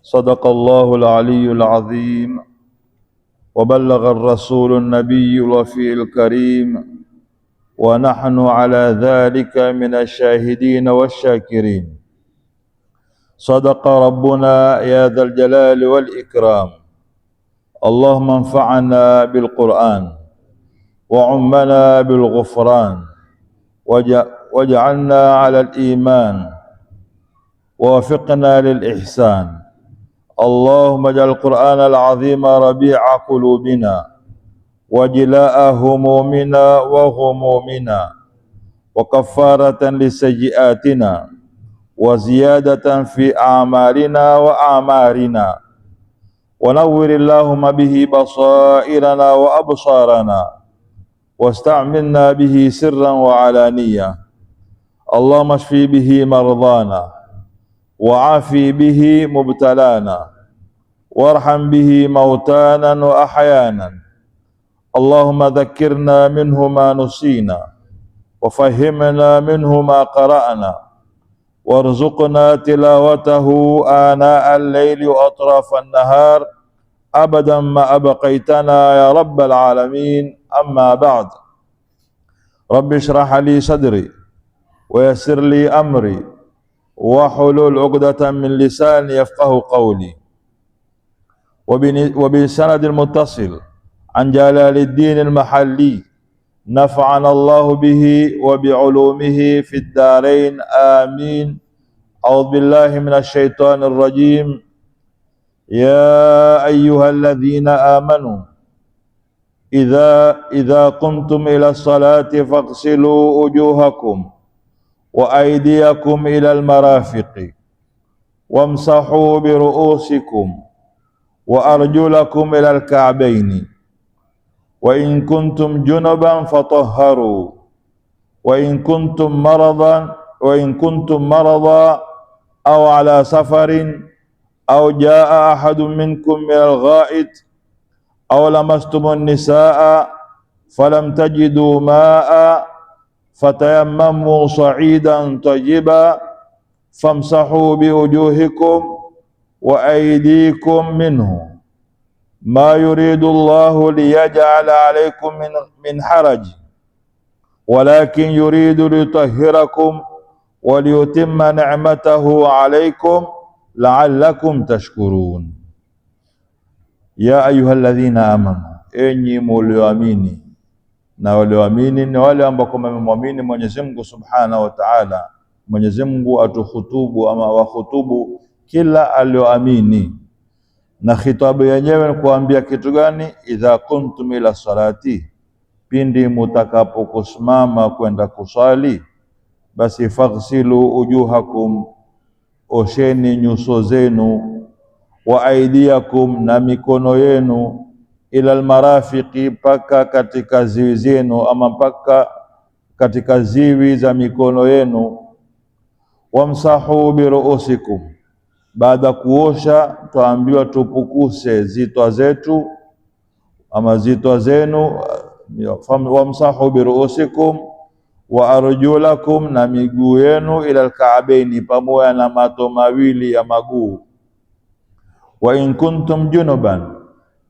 صدق الله العلي العظيم وبلغ الرسول النبي الوفي الكريم ونحن على ذلك من الشاهدين والشاكرين. صدق ربنا يا ذا الجلال والإكرام. اللهم انفعنا بالقرآن وعمنا بالغفران واجعلنا على الإيمان ووفقنا للإحسان. اللهم اجعل القرآن العظيم ربيع قلوبنا وجلاء همومنا وغمومنا وكفارة لسيئاتنا وزيادة في أعمالنا وأعمارنا، ونور اللهم به بصائرنا وأبصارنا واستعملنا به سرا وعلانية. اللهم اشفي به مرضانا وعافي به مبتلانا وارحم به موتانا وأحيانا. اللهم ذكرنا منه ما نسينا وفهمنا منه ما قرأنا وارزقنا تلاوته آناء الليل وأطراف النهار أبدا ما أبقيتنا يا رب العالمين. أما بعد، رب اشرح لي صدري ويسر لي أمري واحلل عقدة من لساني يفقه قولي. وبسند المتصل عن جلال الدين المحلي نفعنا الله به وبعلومه في الدارين آمين. أعوذ بالله من الشيطان الرجيم. يا أيها الذين آمنوا إذا قمتم إلى الصلاة فاغسلوا وجوهكم وأيديكم إلى المرافق وامسحوا برؤوسكم وأرجلكم إلى الكعبين وإن كنتم جنبا فطهروا وإن كنتم مرضى أو على سفر أو جاء أحد منكم من الغائط أو لمستم النساء فلم تجدوا ماء فتيمموا صعيدا طيبا فامسحوا بوجوهكم وأيديكم منه ما يريد الله ليجعل عليكم من حرج ولكن يريد ليطهركم وليتم نعمته عليكم لعلكم تشكرون. Ya ayyuhalladhina amanu, enyi mulioamini. Na walioamini ni wale ambao wamemwamini Mwenyezi Mungu Subhanahu wa Ta'ala. Mwenyezi Mungu atuhutubu ama wahutubu kila alioamini, na khitabu yenyewe ni kuambia kitu gani? Idha kuntum ila salati, pindi mutakapokusimama kwenda kusali, basi faghsilu ujuhakum, osheni nyuso zenu, wa aidiakum, na mikono yenu, ila almarafiqi, paka katika ziwi zenu ama mpaka katika ziwi za mikono yenu, wamsahu biruusikum, baada kuosha tuambiwa tupukuse zitwa zetu ama zitwa zenu. Wamsahu biruusikum wa arjulakum, na miguu yenu, ila alkaabaini, pamoja na mato mawili ya maguu. Wa in kuntum junuban,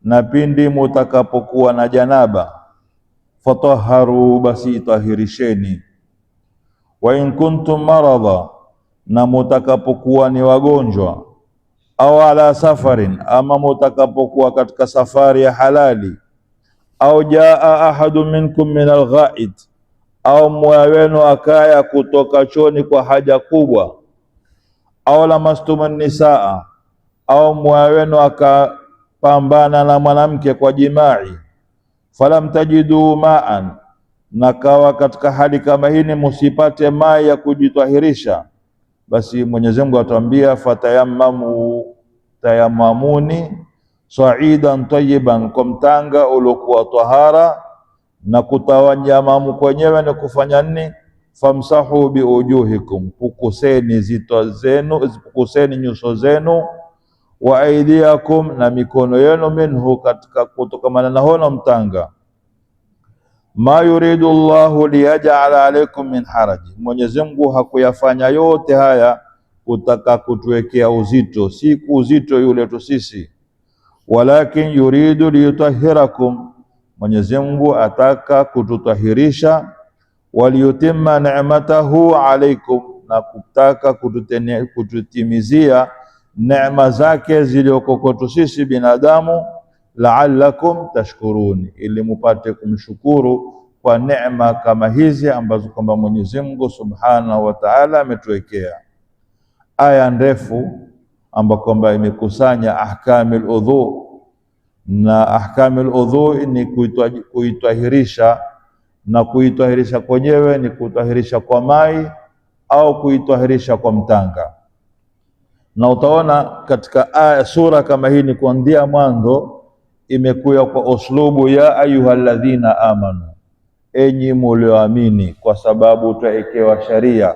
na pindi mutakapokuwa na janaba, fatahharu, basi itahirisheni. Wa in kuntum maradha, na mutakapokuwa ni wagonjwa, au ala safarin, ama mutakapokuwa katika safari ya halali, au jaa ahadu minkum min algha'id, au mmoja wenu akaya kutoka choni kwa haja kubwa, au lamastumun nisaa, au mmoja wenu akapambana na mwanamke kwa jimai, falam tajidu ma'an, na kawa katika hali kama hii musipate maji ya kujitahirisha, basi Mwenyezi Mungu atuambia tayamamuni sa'idan tayyiban, kwa mtanga uliokuwa tahara. Na kutawanyamamu kwenyewe ni kufanya nini? Famsahu biujuhikum, pukuseni zitwa zenu, pukuseni nyuso zenu, wa aidiakum, na mikono yenu, minhu, katika kutokamana na hono mtanga. Ma yuridu Allahu liyaj'ala alaykum min haraji, Mwenyezi Mungu hakuyafanya yote haya kutaka kutuwekea uzito, si uzito yule tu sisi. Walakin yuridu liyutahhirakum, Mwenyezi Mungu ataka kututahirisha, waliyutimma ni'matahu alaykum, na kutaka kututimizia neema zake zilizoko kwetu sisi binadamu, la'allakum tashkurun, ili mupate kumshukuru kwa neema kama hizi ambazo kwamba Mwenyezi Mungu Subhanahu wa Ta'ala ametuwekea. Aya ndefu ambayo kwamba imekusanya ahkamul udhu, na ahkamul udhu ni kuitahirisha, na kuitahirisha kwenyewe ni kuitahirisha kwa mai au kuitahirisha kwa mtanga. Na utaona katika aya sura kama hii ni kuanzia mwanzo imekuja kwa uslubu ya ayyuhalladhina amanu, enyi mlioamini, kwa sababu tutaekewa sharia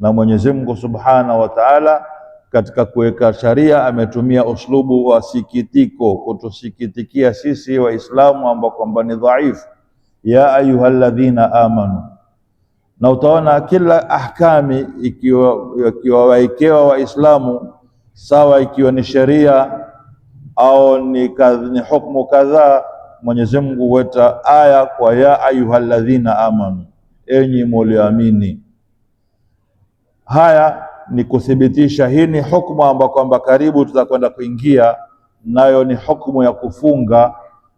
na Mwenyezi Mungu Subhanahu wa Ta'ala. Katika kuweka sharia ametumia uslubu wa sikitiko, kutusikitikia sisi Waislamu ambao kwamba ni dhaifu, ya ayyuhalladhina amanu. Na utaona kila ahkami ikiwa waekewa Waislamu, sawa ikiwa ni sheria au ni hukumu kadhaa, Mwenyezi Mungu huweta aya kwa ya ayyuhalladhina amanu, enyi mlioamini. Haya ni kuthibitisha hii ni hukumu ambayo kwamba karibu tutakwenda kuingia nayo, ni hukumu ya kufunga.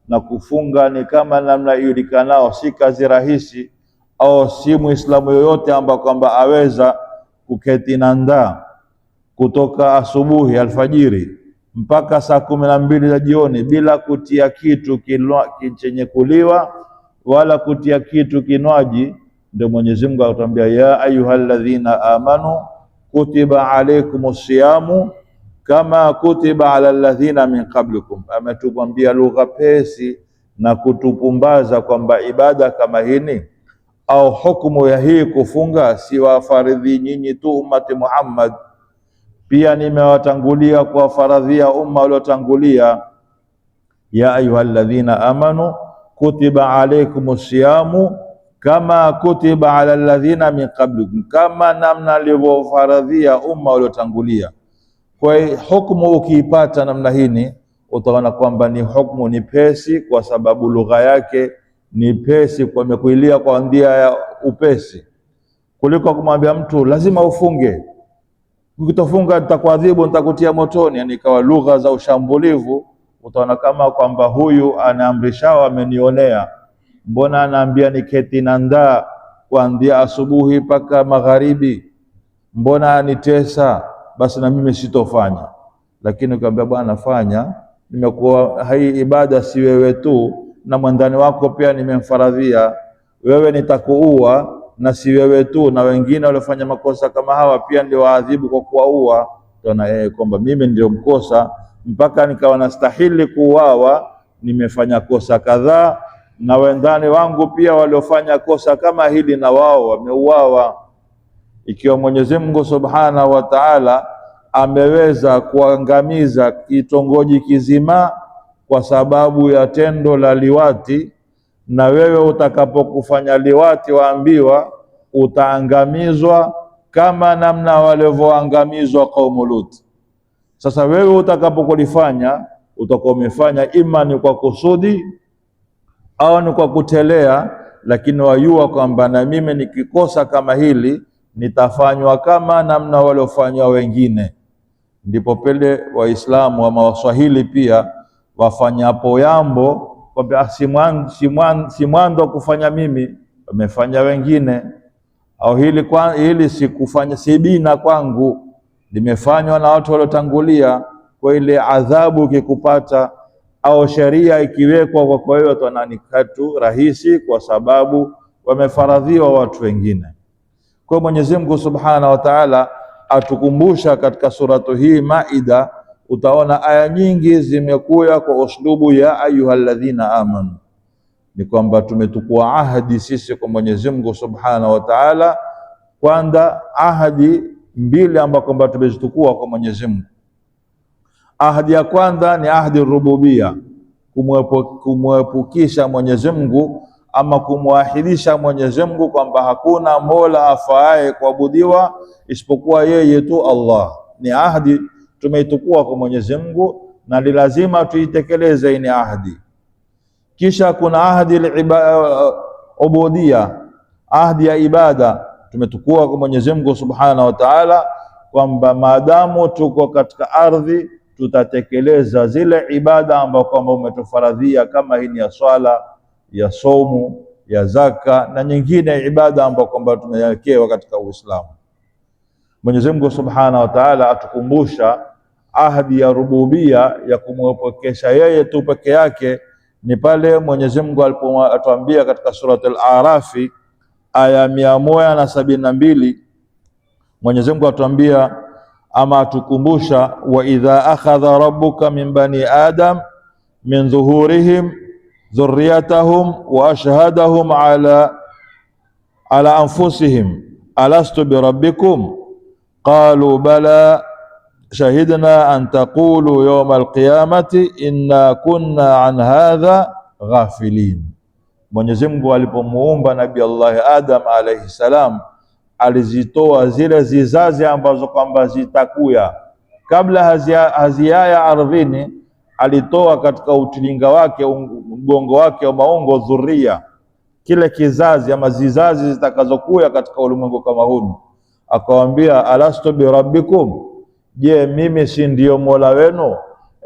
Na kufunga ni kama namna ijulikanao, si kazi rahisi, au si Muislamu yoyote ambaye kwamba aweza kuketi na ndaa kutoka asubuhi alfajiri mpaka saa 12 za jioni bila kutia kitu chenye kuliwa wala kutia kitu kinywaji. Ndio Mwenyezi Mungu atatuambia ya ayyuhalladhina amanu kutiba alaykumus siyamu kama kutiba ala alladhina min qablikum. Ametupambia lugha pesi na kutupumbaza kwamba ibada kama hini au hukumu ya hii kufunga si wafaridhi nyinyi tu ummati Muhammad, pia nimewatangulia kwa faradhia umma waliotangulia. Ya ayyuhalladhina amanu kutiba alaykumus siyamu kama kutiba ala alladhina min qablikum, kama namna alivyofaradhia umma waliotangulia. Kwa hiyo hukumu ukiipata namna hii utaona kwamba ni hukumu ni pesi, kwa sababu lugha yake ni pesi, kwa imekuilia kwa ndia ya upesi, kuliko kumwambia mtu lazima ufunge, ukitofunga nitakuadhibu, nitakutia motoni. Yani ikawa lugha za ushambulivu, utaona kama kwamba huyu anaamrishao amenionea, mbona anaambia niketi na ndaa kuanzia asubuhi mpaka magharibi, mbona anitesa, basi na mimi sitofanya. Lakini ukiambia bwana fanya, nimekuwa hii ibada si wewe tu na mwandani wako pia nimemfaradhia, wewe nitakuua na si wewe tu, na wengine waliofanya makosa kama hawa pia ndio waadhibu kwa kuwaua. Tunaona kwamba mimi ndio mkosa mpaka nikawa nastahili kuuawa, nimefanya kosa kadhaa, na wendani wangu pia waliofanya kosa kama hili na wao wameuawa. Ikiwa Mwenyezi Mungu Subhanahu wa Ta'ala ameweza kuangamiza kitongoji kizima kwa sababu ya tendo la liwati, na wewe utakapokufanya liwati waambiwa utaangamizwa kama namna walivyoangamizwa kaumu Lut. Sasa wewe utakapokulifanya utakuwa umefanya ima ni kwa kusudi au ni kwa kutelea, lakini wajua kwamba na mimi nikikosa kama hili nitafanywa kama namna waliofanywa wengine. Ndipo pele Waislamu ama Waswahili pia wafanyapo yambo kwamba si mwanzo kufanya mimi, wamefanya wengine, au hili sikufanya, si bina kwangu, limefanywa na watu waliotangulia. Kwa ile adhabu ikikupata au sheria ikiwekwa kwa hiyo tunaani katu rahisi, kwa sababu wamefaradhiwa watu wengine. Kwa Mwenyezi Mungu Subhanahu wa Ta'ala atukumbusha katika suratu hii Maida, utaona aya nyingi zimekuja kwa uslubu ya ayyuhalladhina amanu, ni kwamba tumetukua ahadi sisi kwa Mwenyezi Mungu Subhanahu wa Ta'ala. Kwanza ahadi mbili ambazo kwamba tumezitukua kwa Mwenyezi Mungu. Ahadi ya kwanza ni ahadi rububia, kumwepukisha Mwenyezi Mungu ama kumwahidisha Mwenyezi Mungu kwamba hakuna mola afaaye kuabudiwa isipokuwa yeye tu Allah. Ni ahadi tumeitukua kwa Mwenyezi Mungu na ni lazima tuitekeleze ni ahadi. Kisha kuna ahadi ubudia, ahadi ya ibada tumetukua kwa Mwenyezi Mungu Subhanahu wa Ta'ala, kwamba maadamu tuko katika ardhi tutatekeleza zile ibada ambazo kwamba umetufaradhia, kama hii ni ya swala, ya saumu, ya zaka na nyingine ibada ambazo kwamba tumewekewa katika Uislamu. Mwenyezi Mungu Subhanahu wa Ta'ala atukumbusha ahadi ya rububia ya kumwepekesha yeye tu peke yake, ni pale Mwenyezi Mungu alipotuambia katika surat Al-A'rafi aya 172, Mwenyezi Mungu atuambia ama atukumbusha, wa idha akhadha rabbuka min bani adam min dhuhurihim dhurriyatahum wa ashhadahum ala anfusihim alastu birabbikum qalu bala shahidna an taqulu yawma alqiyamati inna kunna an hadha ghafilin. Mwenyezi Mungu alipomuumba Nabii Allah Adam alayhi salam, alizitoa zile zizazi ambazo kwamba zitakuya kabla haziaya ardhini, alitoa katika utilinga wake mgongo wake wa maungo dhuria, kile kizazi ama zizazi zitakazokuya katika ulimwengu kama huu. Akawaambia alastu birabbikum, je, mimi si ndio mola wenu?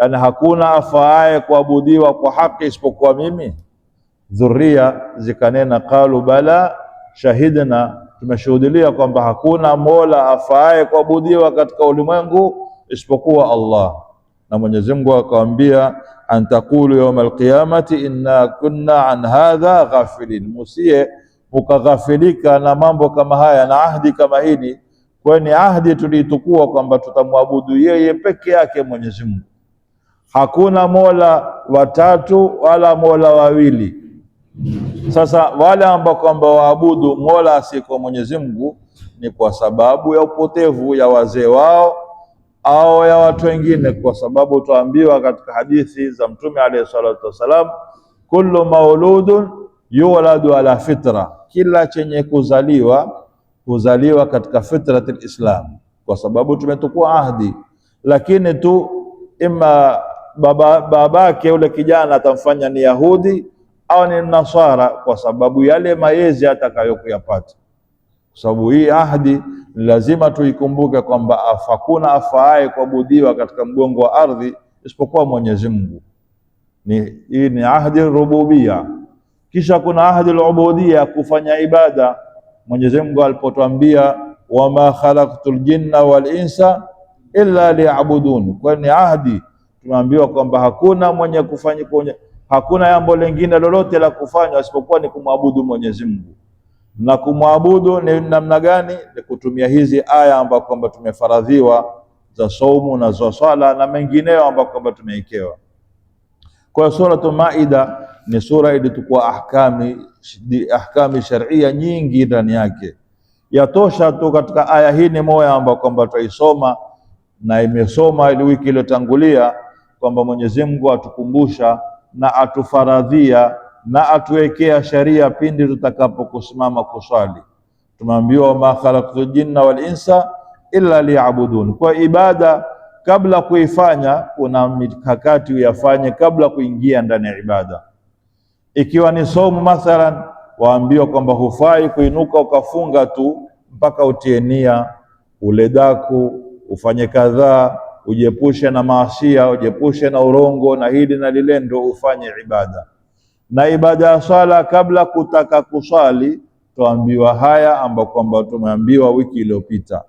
Yani hakuna afaaye kuabudiwa kwa haki isipokuwa mimi. Dhuria zikanena qalu bala shahidna, tumeshuhudia kwamba hakuna mola afaaye kuabudiwa katika ulimwengu isipokuwa Allah. Na Mwenyezi Mungu akamwambia antaqulu yawm alqiyamati inna kunna an hadha ghafilin, musie mukaghafilika na mambo kama haya na ahdi kama hili, kwani ahdi tuliitukua kwamba tutamwabudu yeye peke yake Mwenyezi Mungu. Hakuna mola watatu wala mola wawili. Sasa wale ambao kwamba waabudu mola asiyekuwa Mwenyezi Mungu ni kwa sababu ya upotevu ya wazee wao au ya watu wengine, kwa sababu tuambiwa katika hadithi za Mtume alayhi salatu wasalam, kullu mauludun yuladu ala fitra, kila chenye kuzaliwa katika fitratil Islam, kwa sababu tumetukua ahdi. Lakini tu ima babake ule kijana atamfanya ni Yahudi au ni Nasara, kwa sababu yale mayezi atakayokuyapata. Kwa sababu hii ahdi lazima tuikumbuke kwamba hakuna afaaye kuabudiwa katika mgongo wa ardhi isipokuwa Mwenyezi Mungu. Hii ni ahdi rububia. Kisha kuna ahdi al-ubudiyya, kufanya ibada. Mwenyezi Mungu alipotuambia wama khalaqtul jinna wal insa illa liya'budun, kwa ni ahdi tumeambiwa kwamba hakuna mwenye kufanya, hakuna jambo lingine lolote la kufanywa isipokuwa ni kumwabudu Mwenyezi Mungu. Na kumwabudu ni namna gani? Ni kutumia hizi aya ambazo kwamba tumefaradhiwa za saumu na za swala na mengineyo ambayo kwamba tumewekewa. Kwa suratul Maida ni sura iliyokuwa ahkami sharia nyingi ndani yake. Yatosha tu katika aya hii ni moja ambayo kwamba tutaisoma na imesoma ile wiki iliyotangulia, kwamba Mwenyezi Mungu atukumbusha na atufaradhia na atuwekea sharia pindi tutakapokusimama kuswali. Tumeambiwa ma khalaqtul jinna wal insa illa liya'budun. Kwa ibada kabla kuifanya kuna mikakati uyafanye kabla kuingia ndani ya ibada. Ikiwa ni somo mathalan, waambiwa kwamba hufai kuinuka ukafunga tu mpaka utie nia, ule daku, ufanye kadhaa, ujiepushe na maasiya, ujiepushe na urongo na hili na lile, ndio ufanye ibada. Na ibada ya swala kabla kutaka kuswali tuambiwa haya ambapo kwamba tumeambiwa wiki iliyopita.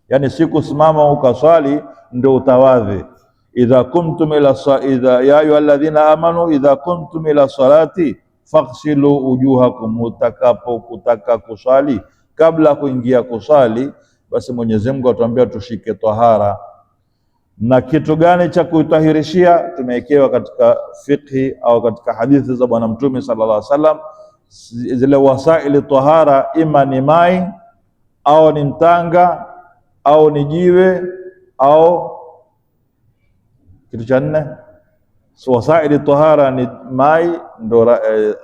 Yani siku simama ukaswali ndio utawadhi. Idha kuntum ila idha ya ayyuhalladhina amanu idha kuntum ila salati faghsilu wujuhakum, kutaka kuswali kabla kuingia kuswali, basi Mwenyezi Mungu atuambia tushike tahara. Na kitu gani cha kutahirishia tumewekewa katika fiqhi au katika hadithi za Bwana Mtume sallallahu alaihi wasallam, zile wasaili tahara, ima ni mai au ni mtanga au ni jiwe au kitu cha nne. So wasaili tahara ni mai ndo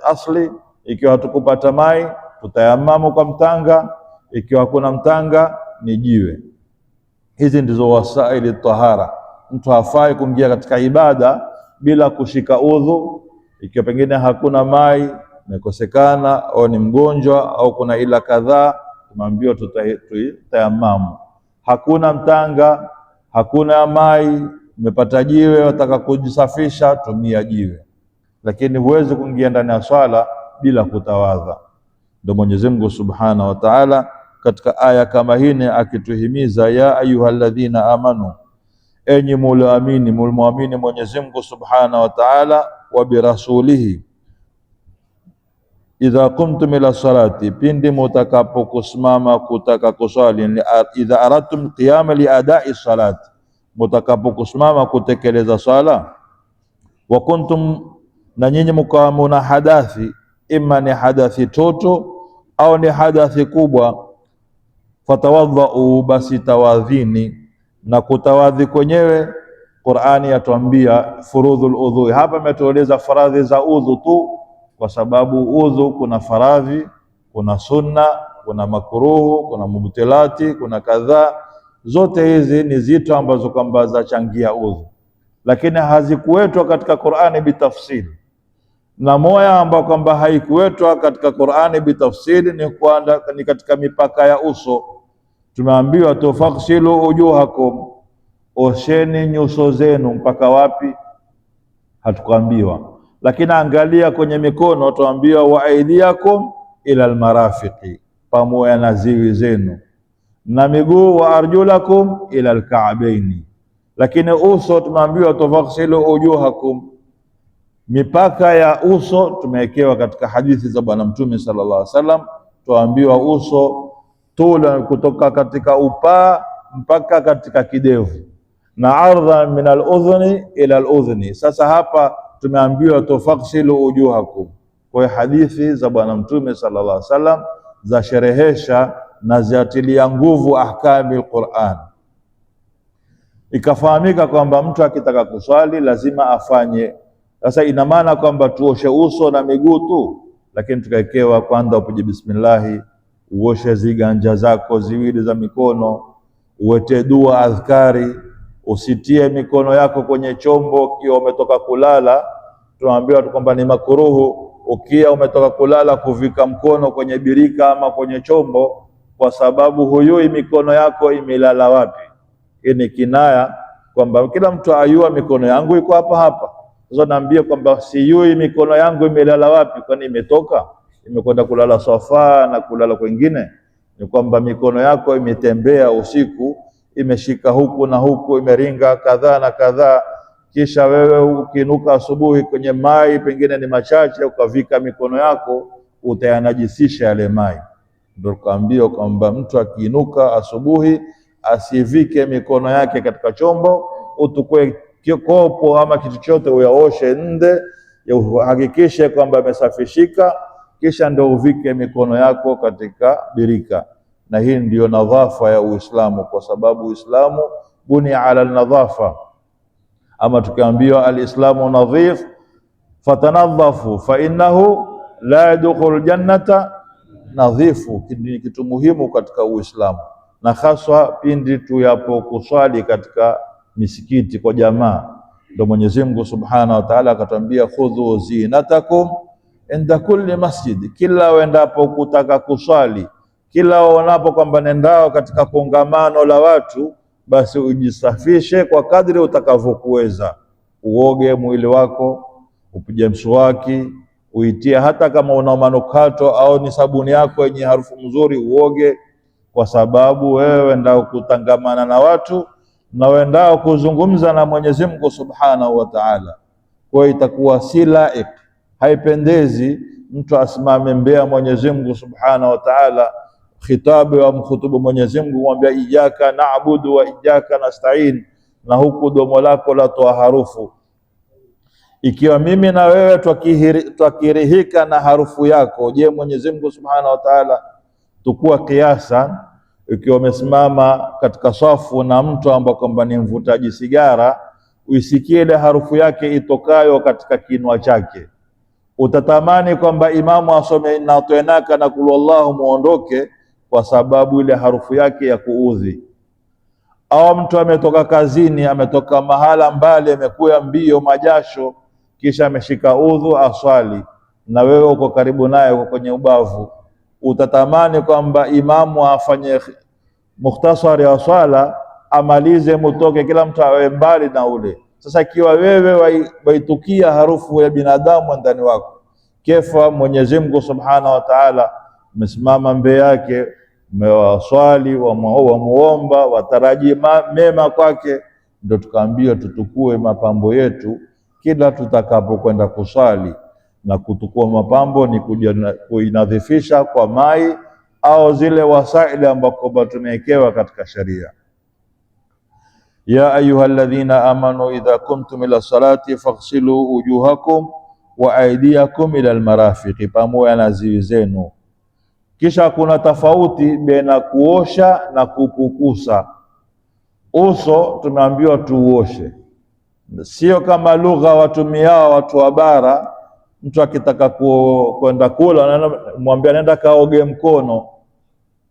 asli, Ikiwa hatukupata mai tutayamamu kwa mtanga, ikiwa hakuna mtanga ni jiwe. Hizi ndizo wasaili tahara. Mtu hafai kuingia katika ibada bila kushika udhu. Ikiwa pengine hakuna mai, imekosekana au ni mgonjwa au kuna ila kadhaa, tumeambiwa tutayamamu. Hakuna mtanga, hakuna mai, umepata jiwe wataka kujisafisha, tumia jiwe. Lakini huwezi kuingia ndani ya swala bila kutawadha. Ndio Mwenyezi Mungu Subhanahu wa Ta'ala katika aya kama hii akituhimiza, ya ayyuhalladhina amanu, enyi mlioamini, mlioamini Mwenyezi Mungu Subhanahu wa Ta'ala, wa birasulihi, idha qumtum ila salati, pindi mutakapokusimama kutaka kuswali, idha aradtum qiyama li adai salati, mutakapokusimama kutekeleza sala, wa kuntum, na nyinyi mkawa muna hadathi, ima ni hadathi toto au ni hadathi kubwa, fatawadhau, basi tawadhini. Na kutawadhi kwenyewe Qur'ani yatuambia furudhul udhu. Hapa imetueleza faradhi za udhu tu, kwa sababu udhu kuna faradhi, kuna sunna, kuna makruhu, kuna mubtilati, kuna kadhaa. Zote hizi ni zito ambazo kwamba zachangia udhu, lakini hazikuwetwa katika Qur'ani bitafsiri. Na moya ambao kwamba haikuwetwa katika Qur'ani bitafsiri ni katika mipaka ya uso. Tumeambiwa tufaksilu ujuhakum, osheni nyuso zenu. Mpaka wapi? Hatukuambiwa. Lakini angalia kwenye mikono, tuambiwa wa aidiakum ila almarafiqi, pamoja na ziwi zenu, na miguu wa arjulakum ila alka'baini. Lakini uso tumeambiwa tufaksilu ujuhakum. Mipaka ya uso tumewekewa katika hadithi za Bwana Mtume sallallahu alaihi wasallam. Tuambiwa uso tula kutoka katika upaa mpaka katika kidevu, na ardha min al-udhuni ila al-udhuni. Sasa hapa tumeambiwa tufaksilu ujuhakum. Kwa hadithi za Bwana Mtume sallallahu alaihi wasallam za sherehesha na ziatilia nguvu ahkami al-Qur'an. Ikafahamika kwamba mtu akitaka kuswali lazima afanye. Sasa ina maana kwamba tuoshe uso na miguu tu, lakini tukawekewa kwanza upige bismillahi, uoshe ziganja zako ziwili za mikono, uwete dua adhkari, usitie mikono yako kwenye chombo ukiwa umetoka kulala. Tunaambiwa kwamba ni makruhu ukiwa umetoka kulala kuvika mkono kwenye birika ama kwenye chombo, kwa sababu huyui mikono yako imelala wapi. Hii ni kinaya kwamba kila mtu ayua mikono yangu iko hapa hapa. Sasa naambia kwamba siyui mikono yangu imelala wapi, kwani imetoka imekwenda kulala sofa na kulala kwingine. Ni kwamba mikono yako imetembea usiku, imeshika huku na huku, imeringa kadhaa na kadhaa, kisha wewe ukiinuka asubuhi kwenye mai pengine ni machache, ukavika mikono yako, utayanajisisha yale mai. Ndio kaambia kwamba mtu akiinuka asubuhi asivike mikono yake katika chombo, utukue kikopo ama kitu chote uyaoshe nde, uhakikishe kwamba amesafishika, kisha ndio uvike mikono yako katika birika. Na hii ndiyo nadhafa ya Uislamu, kwa sababu Uislamu buni ala nadhafa. Ama tukiambiwa alislamu nadhif fatanadhafu fa innahu la yadkhul jannata nadhifu. Ni kitu muhimu katika Uislamu, na haswa pindi tuyapo kuswali katika misikiti kwa jamaa. Ndio Mwenyezi Mungu Subhanahu wa Ta'ala akatambia khudhu zinatakum inda kulli masjid, kila uendapo kutaka kuswali, kila uonapo kwamba nendao katika kongamano la watu, basi ujisafishe kwa kadri utakavyokuweza. Uoge mwili wako, upige mswaki, uitie hata kama una manukato au ni sabuni yako yenye harufu nzuri, uoge, kwa sababu wewe ndao kutangamana na watu na wendao kuzungumza na Mwenyezi Mungu Subhanahu wa Ta'ala. Kwa itakuwa si laik, haipendezi mtu asimame mbele Mwenyezi Mungu Subhanahu wa Ta'ala, khitabu wa mkhutubu Mwenyezi Mungu kumwambia iyyaka na'budu wa iyyaka nasta'in, na huku domo lako latoa harufu. Ikiwa mimi na wewe twakirihika na harufu yako, je, Mwenyezi Mungu Subhanahu wa Ta'ala? Tukua kiasa ikiwa umesimama katika safu na mtu ambaye kwamba ni mvutaji sigara, uisikie ile harufu yake itokayo katika kinwa chake, utatamani kwamba imamu asome inna atainaka na kul wallahu muondoke, kwa sababu ile harufu yake ya kuudhi. Au mtu ametoka kazini, ametoka mahala mbali, amekuya mbio majasho, kisha ameshika udhu aswali, na wewe uko karibu naye, uko kwenye ubavu, utatamani kwamba imamu afanye mukhtasari ya swala, amalize mutoke, kila mtu awe mbali na ule. Sasa ikiwa wewe waitukia harufu ya binadamu ndani wako, kefa Mwenyezi Mungu Subhanahu wa Ta'ala umesimama mbele yake, umewaswali, wamuomba, wataraji mema kwake. Ndio tukaambiwa tutukue mapambo yetu kila tutakapokwenda kuswali, na kutukua mapambo ni kuinadhifisha kwa mai au zile wasaili ambako tumewekewa katika sharia. Ya ayyuhalladhina amanu idha kumtum ila salati faghsilu wujuhakum wa aydiyakum ila almarafiqi, pamoja na ziwi zenu. Kisha kuna tofauti baina kuosha na kupukusa. Uso tumeambiwa tuoshe, sio kama lugha watumiao watu wa bara. Mtu akitaka kwenda kula mwambia nenda kaoge mkono.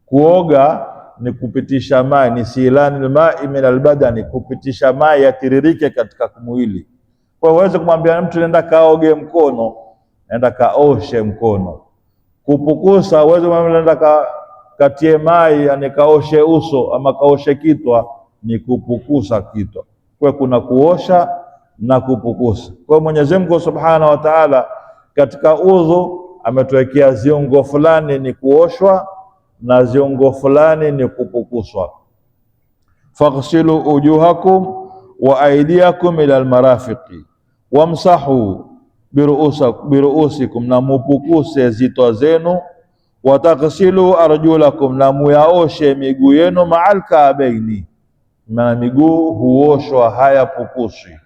Kuoga ni kupitisha mai, ni silani almai min albadani, kupitisha mai yatiririke katika mwili. Kwa hiyo uweze kumwambia mtu nenda kaoge mkono, nenda kaoshe mkono. Kupukusa uweze kumwambia nenda katie mai, yani kaoshe uso ama kaoshe kitwa, ni kupukusa kitwa. Kwa hiyo kuna kuosha na kupukusa. Kwa hiyo Mwenyezi Mungu Subhanahu wa Ta'ala katika udhu ametuwekea ziungo fulani ni kuoshwa na ziungo fulani ni kupukuswa. Faghsilu wujuhakum wa aydiyakum ila almarafiqi wamsahu biruusikum, na mupukuse zitwa zenu. Wataghsilu arjulakum, na muyaoshe miguu yenu. Ma'al ka'baini, na miguu huoshwa hayapukuswi,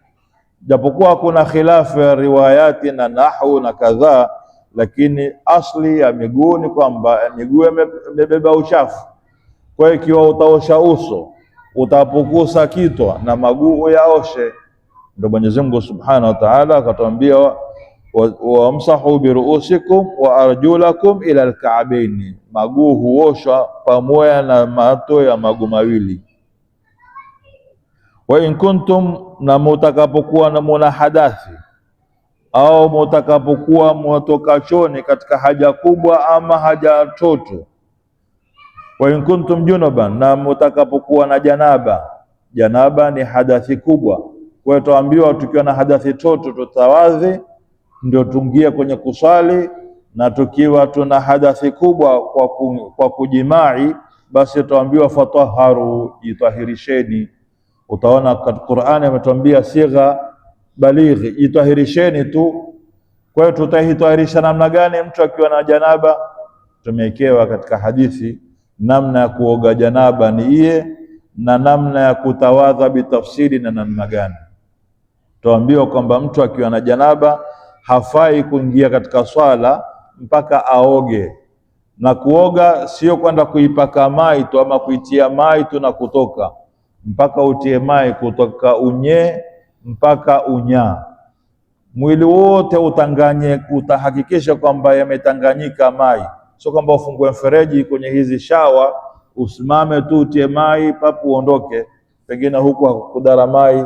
japokuwa kuna khilafu ya riwayati na nahwu na kadhaa, lakini asli ya miguu ni kwamba miguu imebeba uchafu. Kwa hiyo ikiwa utaosha uso, utapukusa kitwa na maguu yaoshe. Ndio Mwenyezi Mungu Subhanahu wa Ta'ala akatuambia wamsahu biruusikum wa arjulakum ila alka'baini, maguu huoshwa pamoja na mato ya maguu mawili. Wa in kuntum, na mutakapokuwa na muna hadathi au mutakapokuwa mwatoka choni katika haja kubwa ama haja toto. Wa in kuntum junuban, na mutakapokuwa na janaba. Janaba ni hadathi kubwa. Kwa hiyo tuambiwa tukiwa na hadathi toto tutawadhi ndio tuingie kwenye kuswali, na tukiwa tuna hadathi kubwa kwa kujimai, basi tuambiwa fatahharu, jitahirisheni. Utaona katika Qur'ani ametuambia sigha balighi, jitahirisheni tu. Kwa hiyo tutahitahirisha namna gani mtu akiwa na janaba? Tumewekewa katika hadithi namna ya kuoga janaba ni iye, na namna ya kutawadha bitafsiri na namna gani. Tuambiwa kwamba mtu akiwa na janaba hafai kuingia katika swala mpaka aoge, na kuoga sio kwenda kuipaka mai tu ama kuitia mai tu na kutoka, mpaka utie mai kutoka unye mpaka unyaa, mwili wote utanganye, utahakikisha kwamba yametanganyika mai. Sio kwamba ufungue mfereji kwenye hizi shawa usimame tu utie mai papu uondoke, pengine huku hakukudara mai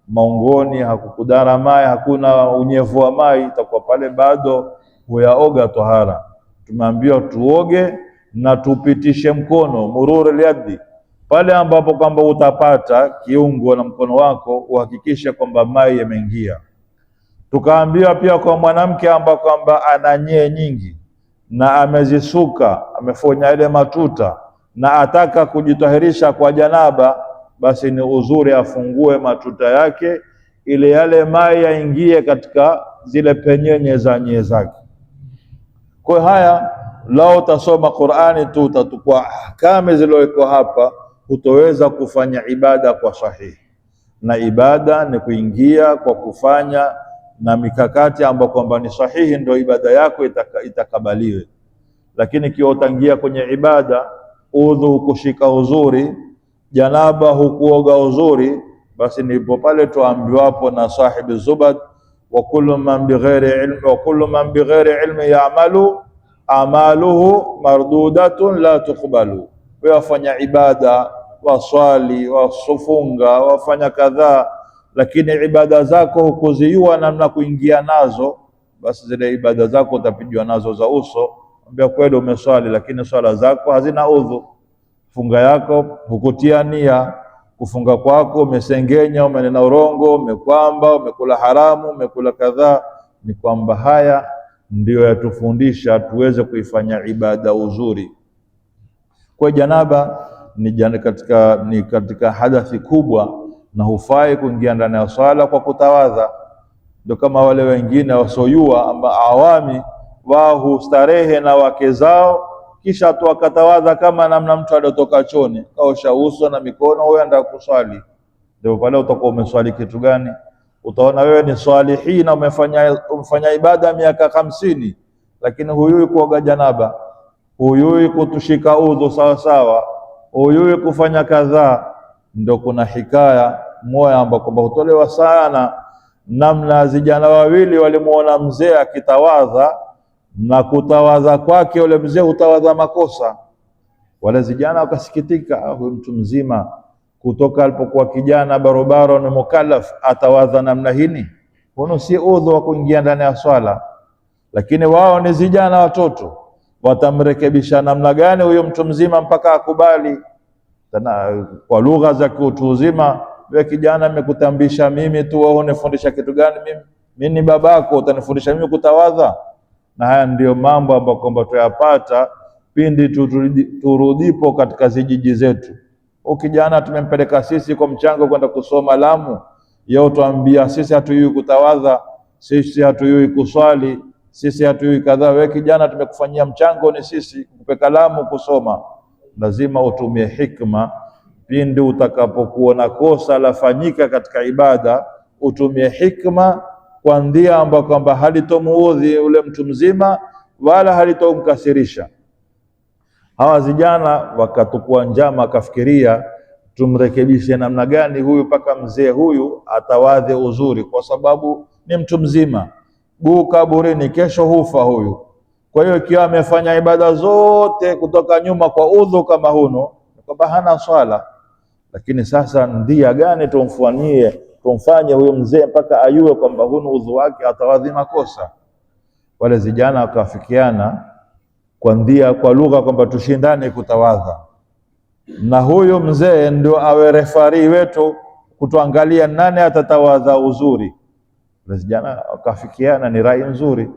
maungoni, hakukudara mai, hakuna unyevu wa mai, itakuwa pale bado huyaoga tohara. Tumeambiwa tuoge na tupitishe mkono, murur yadi, pale ambapo kwamba utapata kiungo na mkono wako uhakikishe kwamba mai yameingia. Tukaambiwa pia kwa mwanamke ambaye kwamba ana nyee nyingi na amezisuka, amefanya ile matuta na ataka kujitahirisha kwa janaba, basi ni uzuri afungue matuta yake ili yale mai yaingie katika zile penyenye za nyee zake. Kwa haya lao utasoma Qur'ani tu utatukua ahkami zilizowekwa hapa, hutoweza kufanya ibada kwa sahihi. Na ibada ni kuingia kwa kufanya na mikakati ambayo kwamba ni sahihi, ndio ibada yako itakabaliwe. Lakini kiwa utangia kwenye ibada, udhu hukushika uzuri, janaba hukuoga uzuri, basi ndipo pale tuambiwapo na sahibi Zubad, wa kullu man bighairi ilmi ya'malu amaluhu mardudatun la tuqbalu. Wewe wafanya ibada, waswali, wasufunga, wafanya kadhaa, lakini ibada zako hukuziua namna kuingia nazo, basi zile ibada zako utapigwa nazo za uso. Ambia kweli umeswali, lakini swala zako hazina udhu. Funga yako hukutia nia, kufunga kwako umesengenya, umenena urongo, umekwamba, umekula haramu, umekula kadhaa. Ni kwamba haya ndiyo yatufundisha tuweze kuifanya ibada uzuri. Kwa janaba ni katika hadathi kubwa, na hufai kuingia ndani ya swala kwa kutawadha. Ndio kama wale wengine wasoyua amba awami wao hustarehe na wake zao, kisha tu akatawadha kama namna mtu aliotoka choni, kaosha uso na mikono, wewe enda kuswali. Ndio pale utakuwa umeswali kitu gani? Utaona wewe ni swalihi na umefanya ibada miaka 50, lakini huyui kuoga janaba, huyui kutushika udhu sawa sawa, huyui kufanya kadhaa. Ndio kuna hikaya moja ambapo hutolewa sana, namna vijana wawili walimuona mzee akitawadha, na kutawadha kwake yule mzee hutawadha makosa. Wale vijana wakasikitika, huyu mtu mzima kutoka alipokuwa kijana barobaro na mukallaf atawadha namna hini, huno si udhu wa kuingia ndani ya swala. Lakini wao ni vijana watoto, watamrekebisha namna gani huyo mtu mzima mpaka akubali? Tena kwa lugha za kiutu uzima, wewe kijana nimekutambisha mimi tu, wewe unifundisha kitu gani? Mimi ni babako, utanifundisha mimi kutawadha? Na haya ndiyo mambo ambayo kwamba tuyapata pindi turudipo katika zijiji zetu. Kijana tumempeleka sisi kwa mchango kwenda kusoma Lamu, yeye tuambia sisi hatuyui kutawadha, sisi hatuyui kuswali, sisi hatuyui kadhaa. Wewe kijana tumekufanyia mchango ni sisi kupeka Lamu kusoma. Lazima utumie hikma pindi utakapokuwa na kosa lafanyika katika ibada, utumie hikma kwa ndia ambayo kwamba halitomuudhi ule mtu mzima wala halitomkasirisha. Hawa vijana wakatukua njama, akafikiria tumrekebishe namna gani huyu mpaka mzee huyu atawadhe uzuri, kwa sababu ni mtu mzima, guu kaburini, kesho hufa huyu. Kwa hiyo ikiwa amefanya ibada zote kutoka nyuma kwa udhu kama huno, kwamba hana swala. Lakini sasa ndia gani tumfanye huyo mzee mpaka ayue kwamba huno udhu wake atawadhi makosa? Wale vijana wakafikiana kwa lugha kwamba tushindane kutawadha, na huyo mzee ndio awe refari wetu kutuangalia nani atatawadha uzuri. Wale vijana wakafikiana, ni rai nzuri.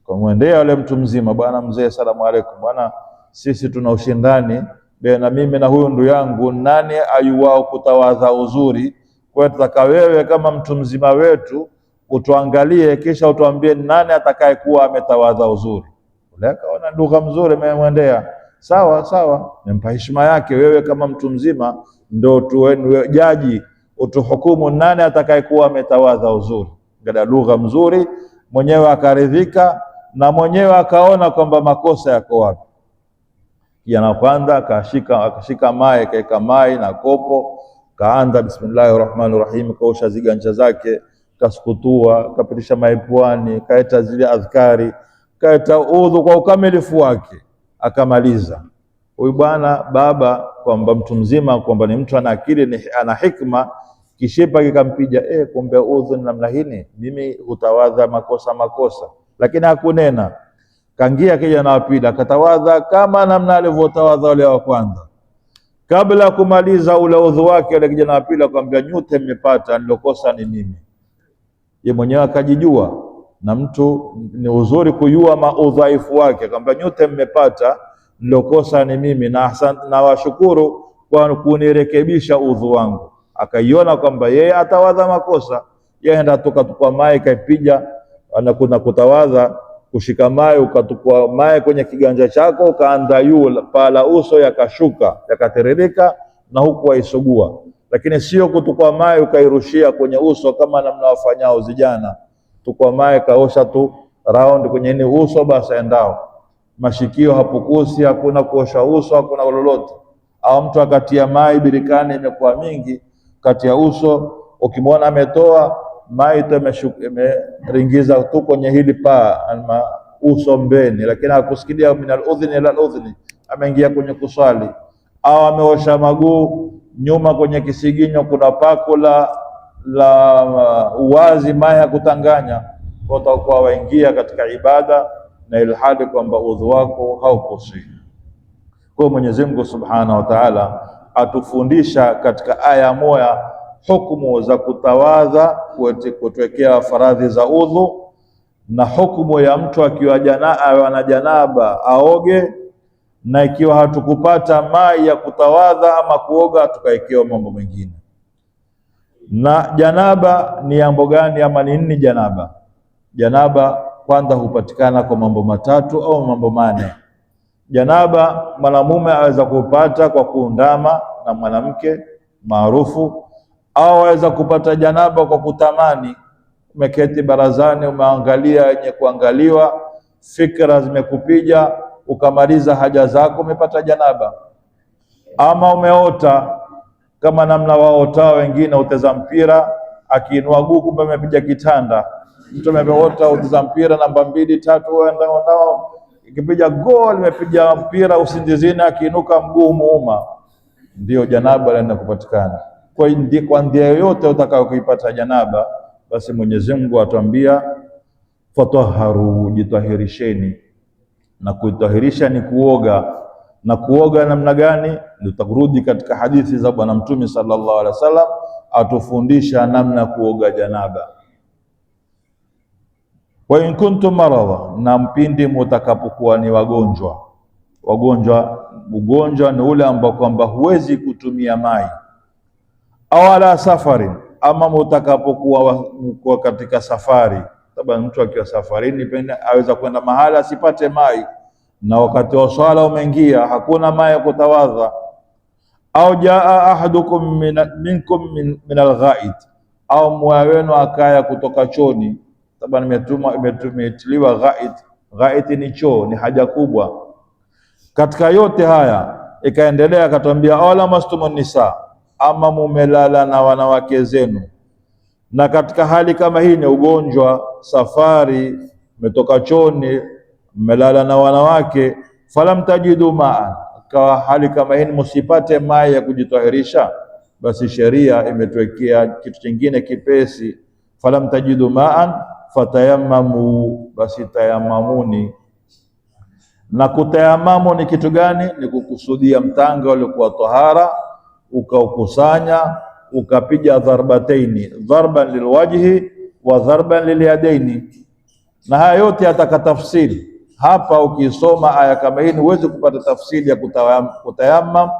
Kumwendea yule mtu mzima, bwana mzee, salamu alaykum, bwana sisi tuna ushindani baina mimi na huyu ndugu yangu, nani ayuwao kutawadha uzuri. Kwa hiyo tutaka wewe kama mtu mzima wetu utuangalie, kisha utuambie nani atakayekuwa ametawadha uzuri. Ule akaona lugha mzuri, memwendea sawa, nimpa heshima yake. Wewe kama mtu mzima ndio tuwe jaji, utuhukumu nani atakayekuwa ametawadha uzuri. Ngada lugha mzuri, mwenyewe akaridhika na mwenyewe akaona kwamba makosa yako wapi. Kijana kwanza akashika mai, kaeka mai na kopo, kaanza bismillahirrahmanirrahim, kaosha ziganja zake, kasukutua, kapitisha mai puani, kaeta zile adhkari, kaeta udhu kwa ukamilifu wake, akamaliza. Huyu bwana baba kwamba mtu mzima, kwamba ni mtu ana akili, ana hikma, kishipa kikampija, kumbe udhu namna hini, mimi hutawadha makosa. Lakini hakunena. Kangia kijana wa pili akatawadha kama namna alivyotawadha wale wa kwanza. Kabla kumaliza ule udhu wake, yule kijana wa pili akamwambia, nyote mmepata, nilokosa ni mimi. Yeye mwenyewe akajijua, na mtu ni uzuri kujua maudhaifu wake. Akamwambia, nyote mmepata, nilokosa ni mimi, na washukuru kwa kunirekebisha udhu wangu. Akaiona kwamba yeye atawadha makosa, yeye enda tukachukua mai kaipija, anakuna kutawadha, kushika mai, ukatukua mai kwenye kiganja chako, ukaanza yule pala uso, yakashuka yakaterereka, na huku waisugua. Lakini sio kutukua mai ukairushia kwenye uso kama namna wafanyao vijana. Tukua mai kaosha tu round kwenye ni uso, basi endao. Mashikio hapukusi, hakuna kuosha uso, hakuna lolote. Au mtu akatia mai birikani imekuwa mingi kati ya uso, ukimwona ametoa maiti imeringiza tu kwenye hili paa ama uso mbeni, lakini hakusikilia min al-udhni ila al-udhni, ameingia kwenye kuswali, au ameosha maguu nyuma kwenye kisiginyo kuna pako la uwazi maya ya kutanganya, watakuwa waingia katika ibada na ilhadi kwamba udhu wako haukosi. Kwa Mwenyezi Mungu Subhanahu wa Ta'ala atufundisha katika aya moja hukumu za kutawadha, kutuwekea faradhi za udhu, na hukumu ya mtu akiwa ana janaba aoge, na ikiwa hatukupata mai ya kutawadha ama kuoga tukaekewa mambo mengine. Na janaba ni jambo gani ama ni nini janaba? Janaba kwanza hupatikana kwa mambo matatu au mambo mane. Janaba mwanamume aweza kupata kwa kuundama na mwanamke maarufu, au aweza kupata janaba kwa kutamani. Umeketi barazani, umeangalia yenye kuangaliwa, fikra zimekupija, ukamaliza haja zako, umepata janaba. Ama umeota kama namna waotao wengine, uteza mpira akiinua guu kumbe amepiga kitanda. Mtu ameota uteza mpira namba 2 3, ndao ikipiga goal imepiga mpira usindizini, akiinuka mguu muuma, ndio janaba linaenda kupatikana. Kwa ndia yoyote utakayokuipata janaba, basi Mwenyezi Mungu atuambia fatahharu, jitahirisheni. Na kuitahirisha ni kuoga. Na kuoga namna gani? Tutakurudi katika hadithi za Bwana Mtume sallallahu alaihi wasallam, atufundisha namna kuoga janaba. Wa in kuntum maradha, na mpindi mutakapokuwa ni wagonjwa. Ugonjwa ni ule ambao kwamba huwezi kutumia mai, au ala safari, ama mutakapokuwa katika safari. Sababu mtu akiwa safarini penda aweza kwenda mahala asipate mai, na wakati wa swala umeingia hakuna mai ya kutawadha. Au jaa ahadukum minkum min al-ghait, au mmoja wenu akaya kutoka choni. Sababu imetiliwa ghait. Ghait ni choo, ni haja kubwa. Katika yote haya ikaendelea akatwambia awala mastumun nisa, ama mumelala na wanawake zenu. Na katika hali kama hii ni ugonjwa, safari, umetoka choni, mmelala na wanawake, falam tajidu maa, kwa hali kama hii msipate mai ya kujitahirisha, basi sheria imetuwekea kitu kingine kipesi. Falam tajidu maan fatayammamu, basi tayamamuni. Na kutayamamu ni kitu gani? Ni kukusudia mtanga uliokuwa tahara, ukaukusanya, ukapiga dharbataini, dharban lilwajhi wa dharban lilyadaini. Na haya yote ataka tafsiri hapa. Ukisoma aya kama hii huwezi kupata tafsiri ya kutayammam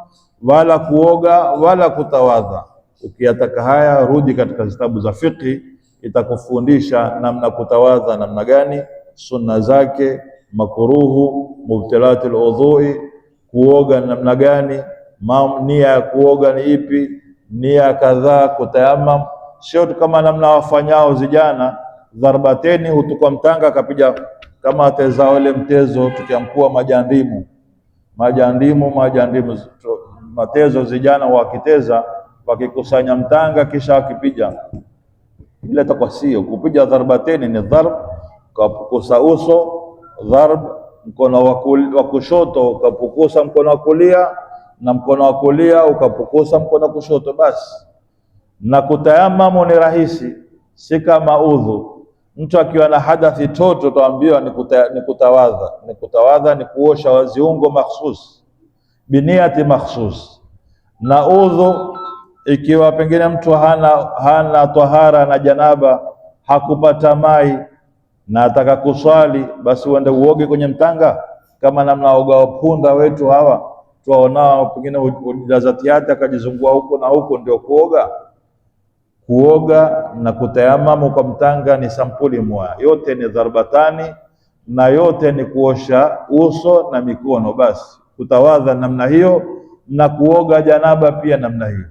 wala kuoga wala kutawadha. Ukiyataka haya, rudi katika vitabu za fiqh, itakufundisha namna kutawadha namna gani, sunna zake, makruhu, mubtilatul udhui, kuoga namna gani, nia ya kuoga ni ipi, nia kadhaa, kutayammam. Sio kama namna wafanyao vijana, dharbateni, hutukwa mtanga akapiga kama atezao ile mtezo tukiamkua majandimu matezo. vijana wakiteza wakikusanya mtanga kisha wakipiga ile, itakuwa sio kupiga. Dharbateni ni dharb kapukusa uso, dharb mkono wa kushoto ukapukusa mkono wa kulia, na mkono wa kulia ukapukusa mkono wa kushoto basi. Na kutayamamu ni rahisi, si kama udhu. Mtu akiwa na hadathi toto tuambiwa ni kutawadha. Ni kutawadha ni kuosha viungo mahsus biniati mahsus. Na udhu ikiwa pengine mtu hana tahara na janaba, hakupata mai na ataka kuswali, basi uende uoge kwenye mtanga, kama namna oga wapunda wetu hawa tuwaonao, pengine ujazatiati akajizungua huko na huko, ndio kuoga. Kuoga na kutayamamu kwa mtanga ni sampuli moja, yote ni dharbatani, na yote ni kuosha uso na mikono basi. Kutawadha namna hiyo na kuoga janaba pia namna hiyo,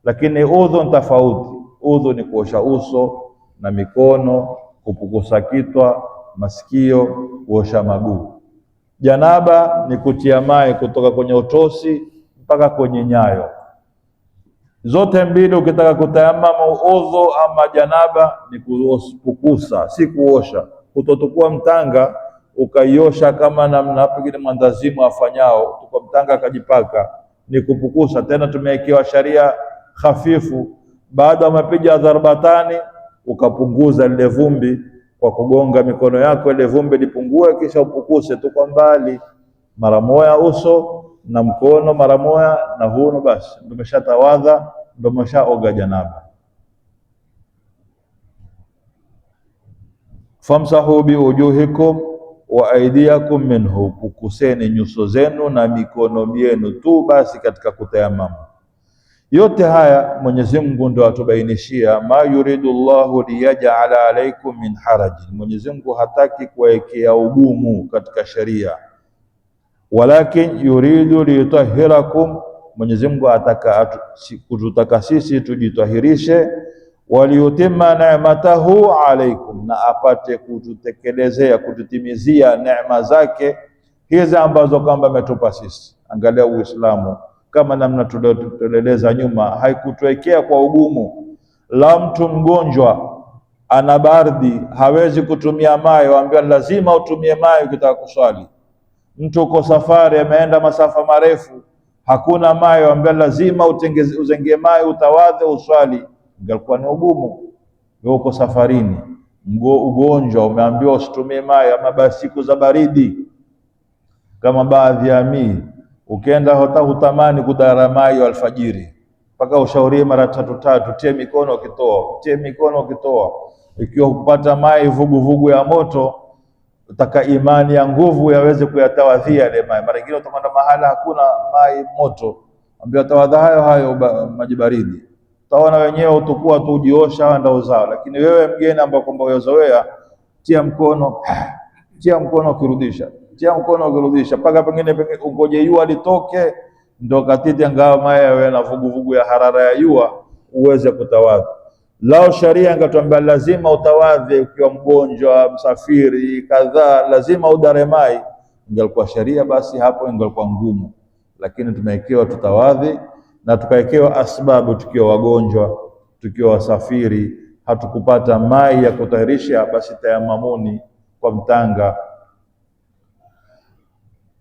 lakini udhu ni tofauti. Udhu ni kuosha uso na mikono, kupukusa kitwa, masikio, kuosha maguu. Janaba ni kutia mai kutoka kwenye utosi mpaka kwenye nyayo. Zote mbili ukitaka kutayamama udhu ama janaba ni kupukusa, si kuosha. Kutotukua mtanga ukaiosha kama namna pengine mwandazimu afanyao, tukua mtanga akajipaka, ni kupukusa. Tena tumewekewa sharia hafifu, baada ya mapiga dharbatani ukapunguza lile vumbi kwa kugonga mikono yako, ile vumbi lipungue, kisha upukuse tu kwa mbali, mara moja uso na mkono mara moja na huno, basi ndio umeshatawadha, ndio umeshaoga janaba. Famsahu biujuhikum wa aidiakum minhu, pukuseni nyuso zenu na mikono yenu tu basi katika kutayamama. Yote haya Mwenyezi Mungu ndio atubainishia, ma yuridu Allahu liyaj'ala alaykum min haraji, Mwenyezi Mungu hataki kuwekea ugumu katika sharia, walakin yuridu liyutahhirakum, Mwenyezi Mungu ataka kututaka sisi tujitahirishe, waliyutimma ni'matahu alaykum, na apate kututekelezea kututimizia neema zake hizi ambazo kwamba ametupa sisi. Angalia Uislamu kama namna tulioeleza nyuma, haikutuwekea kwa ugumu. La mtu mgonjwa ana baridi hawezi kutumia maji, waambia lazima utumie maji ukitaka kuswali. Mtu uko safari ameenda masafa marefu hakuna maji, waambia lazima uzenge maji utawadhe uswali. Ingalikuwa ni ugumu. Wewe uko safarini, ugonjwa, umeambiwa usitumie maji, ama basi siku za baridi kama baadhi ya mii ukienda hutamani kudara maji alfajiri, mpaka ushaurie mara tatu, tie mikono ukitoa, tie mikono ukitoa. Ikiwa kupata maji vuguvugu ya moto, utaka imani ya nguvu yaweze kuyatawadhia ile maji. Mara nyingine utakwenda mahala hakuna maji moto, ambia tawadha hayo maji baridi, utaona wenyewe utakuwa tu ujiosha ndio uzao. Lakini wewe mgeni ambao kwamba uyozoea, tia mkono ukirudisha, tia mkono ukirudisha, mpaka pengine ungoje jua litoke ndio katiti angao maji yawe na vuguvugu ya harara ya jua uweze kutawadha. Lao sharia ingatuambia lazima utawadhe ukiwa mgonjwa, msafiri, kadhaa, lazima udare maji, ingalikuwa sharia basi hapo ingalikuwa ngumu. Lakini tumewekewa tutawadhi, na tukawekewa asbabu, tukiwa wagonjwa, tukiwa wasafiri, hatukupata maji ya kutahirisha, basi tayamamuni kwa mtanga.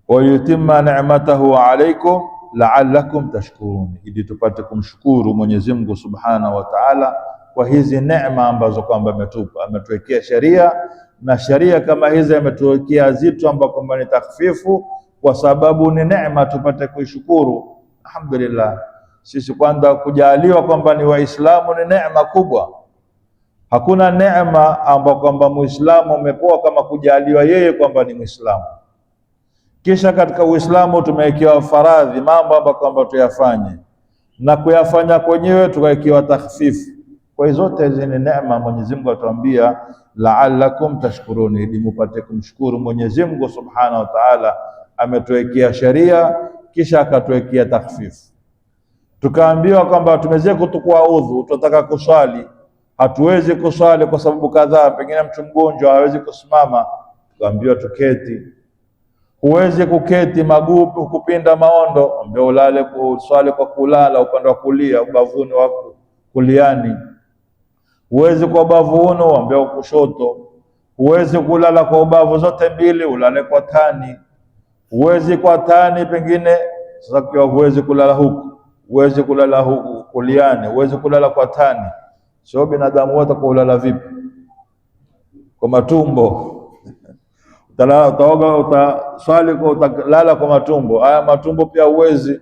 Wa yutimma ni'matahu alaykum la'allakum tashkurun, ili tupate kumshukuru Mwenyezi Mungu Subhanahu wa Ta'ala kwa hizi neema ambazo kwamba ametupa. Ametuwekea sharia, na sharia kama hizi ametuwekea zitu ambazo kwamba ni takhfifu, kwa sababu ni neema tupate kuishukuru. Alhamdulillah, sisi kwanza kujaliwa kwamba ni Waislamu ni neema kubwa. Hakuna neema ambayo kwamba Muislamu umepewa kama kujaliwa yeye kwamba ni Muislamu. Kisha katika Uislamu tumewekewa faradhi, mambo ambayo kwamba tuyafanye, na kuyafanya kwenyewe tukawekewa takhfifu. Kwa hizo zote hizi ni neema. Mwenyezi Mungu atuambia la'allakum tashkurun, ili mupate kumshukuru Mwenyezi Mungu Subhanahu wa Ta'ala. Ametuwekea sharia kisha akatuwekea takhfifu. Tukaambiwa kwamba tumezea kutukua udhu, tunataka kuswali, hatuwezi kuswali kwa sababu kadhaa, pengine mtu mgonjwa hawezi kusimama, tukaambiwa tuketi. Huwezi kuketi magupu kupinda maondo, ambao ulale kuswali kwa kulala upande wa kulia, ubavuni wako kuliani. Huwezi kwa ubavu uno, ambao kushoto. Huwezi kulala kwa ubavu zote mbili, ulale kwa tani. Huwezi kwa tani pengine, sasa kwa huwezi kulala huku, huwezi kulala huku kuliani, huwezi kulala kwa tani. Sio binadamu wote kwa ulala vipi? Kwa matumbo. Utaoga, utaswali kwa utalala kwa matumbo. Haya matumbo pia uwezi.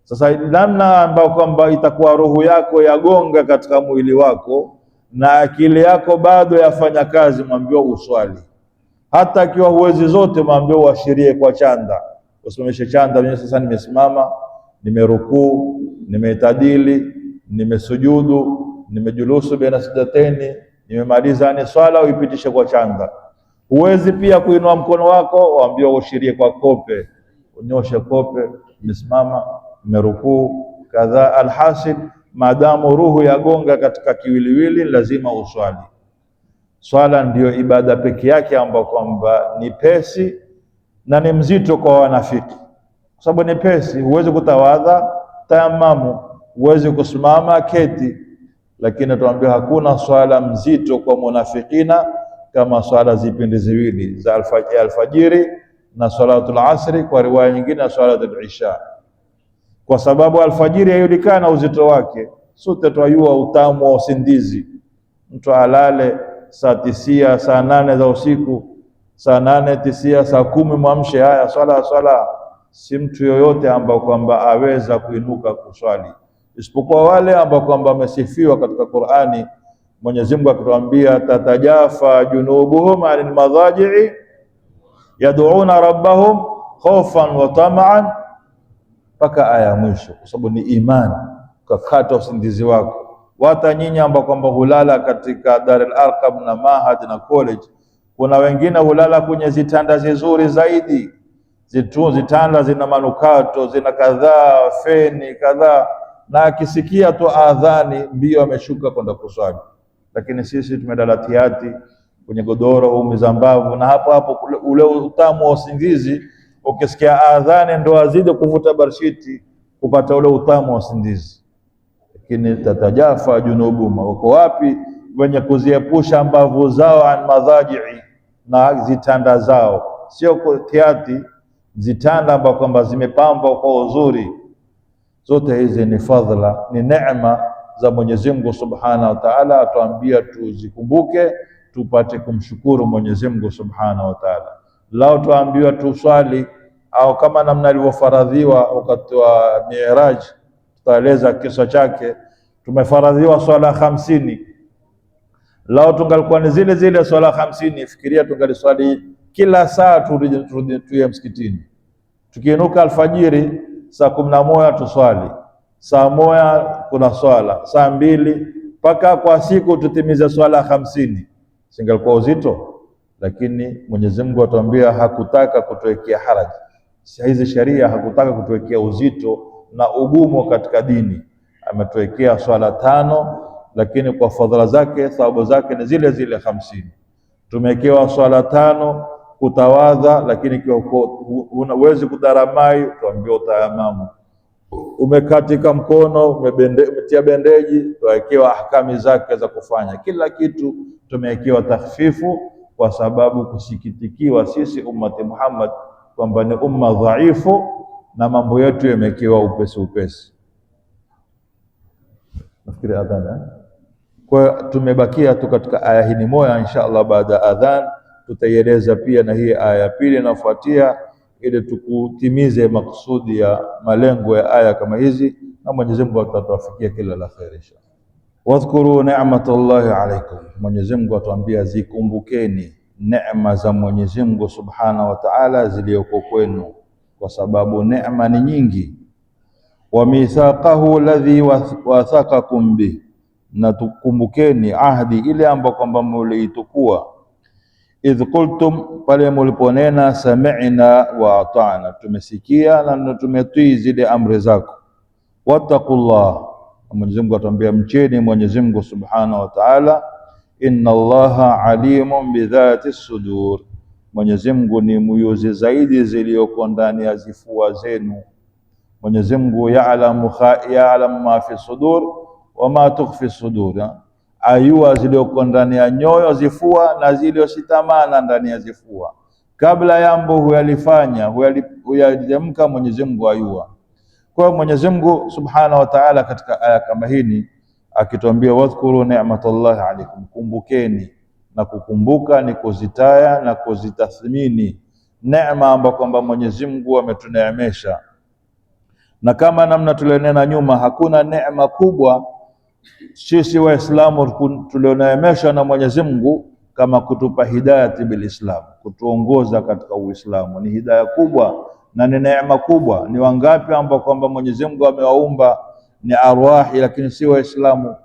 Sasa namna ambayo kwamba itakuwa roho yako yagonga katika mwili wako na akili yako bado yafanya kazi, mwambiwa uswali. Hata akiwa huwezi zote, mwambiwa uashirie kwa chanda, usimamishe chanda. Mimi sasa nimesimama, nimerukuu, nimetadili, nimesujudu, nimejulusu baina sajdateni, nimemaliza ni swala, uipitishe kwa chanda. Huwezi pia kuinua mkono wako, waambiwa ushirie kwa kope, unyoshe kope, umesimama, umerukuu, kadhaa. Alhasil, maadamu ruhu yagonga katika kiwiliwili, lazima uswali. Swala ndiyo ibada peke yake ambayo kwamba ni pesi na ni mzito kwa wanafiki, kwa sababu ni pesi. Huwezi kutawadha, tayamamu, Uwezi kusimama, keti. Lakini tuambia hakuna swala mzito kwa munafikina kama swala zipindi ziwili za alfajiri na salatul asri, kwa riwaya nyingine salatul isha, kwa sababu alfajiri haijulikana uzito wake. Sote twajua utamu wa usingizi. Mtu alale saa 9 saa 8 za usiku, saa 8 9 saa 10 mwamshe, haya swala. Si mtu yoyote ambao kwamba aweza kuinuka kuswali, isipokuwa wale ambao kwamba wamesifiwa katika Qur'ani. Mwenyezi Mungu akituambia tatajafa junubuhum anil madhaji'i yad'una rabbahum khawfan wa tama'an, mpaka aya ya mwisho, kwa sababu ni imani. Ukakata usingizi wako. Hata nyinyi ambao kwamba hulala katika Dar al-Arqam na Mahad na college, kuna wengine hulala kwenye zitanda zizuri zaidi, zitanda zina manukato, zina kadhaa, feni kadhaa, na akisikia tu adhani mbio ameshuka kwenda kuswali. Lakini sisi tumedalatiati kwenye godoro umiza mbavu, na hapo ule utamu wa usingizi, ukisikia adhani ndo azidi kuvuta barshiti kupata ule utamu wa usingizi. Lakini tatajafa junubuma, wako wapi wenye kuziepusha mbavu zao an madhaji'i, na zitanda zao, sio tiati, zitanda ambao kwamba zimepambwa kwa uzuri. Zote hizi ni fadhila, ni neema za Mwenyezi Mungu Subhanahu wa Ta'ala, atuambia tuzikumbuke tupate kumshukuru Mwenyezi Mungu Subhanahu wa Ta'ala. Lao tuambiwa tuswali au kama namna ilivyofaradhiwa wakati wa Mi'raj, tutaeleza kisa chake. Tumefaradhiwa swala 50. Lao tungalikuwa ni zile swala 50, fikiria tungaliswali kila saa, tuye msikitini. Tukiinuka alfajiri saa 11 tuswali, saa 1 kuna swala, saa 2, mpaka kwa siku tutimize swala 50. Singalikuwa uzito? Lakini Mwenyezi Mungu atuambia hakutaka kutuwekea haraji. Hizi sharia hakutaka kutuwekea uzito na ugumu katika dini. Ametuwekea swala 5, lakini kwa fadhila zake, thawabu zake ni zile 50. Tumewekewa swala 5 kutawadha, lakini kwa unawezi kudaramai, tuambie utayamamu. Umekatika mkono, umetia bendeji, tuwekewa ahkami zake za kufanya. Kila kitu tumewekewa takhfifu, kwa sababu kusikitikiwa sisi ummati Muhammad kwamba ni umma dhaifu na mambo yetu yamewekewa upesi. Nafikiri adhana. Kwa tumebakia tu katika aya hii moja, insha Allah baada adhan tutaieleza pia na hii aya ya pili inafuatia, ili tukutimize maksudi ya malengo ya aya kama hizi, na Mwenyezi Mungu atatuwafikia kila la kheri inshallah. Wadhkuru ni'matallahi alaykum, Mwenyezi Mungu atuambia zikumbukeni neema za Mwenyezi Mungu Subhanahu wa Ta'ala zilizoko kwenu, kwa sababu neema ni nyingi. Wa mithaqahu alladhi wathaqakum bi, na tukumbukeni ahdi ile ambayo kwamba mliitukua. Idh qultum, pale muliponena sami'na wa ata'na, tumesikia na tumetii zile amri zako. Wattaqullah, Mwenyezi Mungu atuambia mcheni Mwenyezi Mungu Subhanahu wa Ta'ala. Inna Allaha alimun bidhati sudur, Mwenyezi Mungu ni muyuzi zaidi zilizoko ndani ya zifua zenu. Mwenyezi Mungu ya'lamu ma fi sudur wa ma tukhfi sudur, ayua zilizoko ndani ya nyoyo zifua na zilizoshitamana ndani ya zifua. Kabla yambo huyalifanya huyalimka, Mwenyezi Mungu ayua. Kwa Mwenyezi Mungu Subhanahu wa Ta'ala katika aya kama hii akituambia wadhkuru ni'matallahi alaykum, kumbukeni. Na kukumbuka ni kuzitaya na kuzitathmini neema ambazo kwamba Mwenyezi Mungu ametuneemesha. Na kama namna tulionena nyuma, hakuna neema kubwa sisi Waislamu tulioneemeshwa na Mwenyezi Mungu kama kutupa hidayati bil Islam, kutuongoza katika Uislamu. Ni hidayah kubwa na ni neema kubwa. Ni wangapi ambao kwamba Mwenyezi Mungu amewaumba ni arwahi, lakini si Waislamu?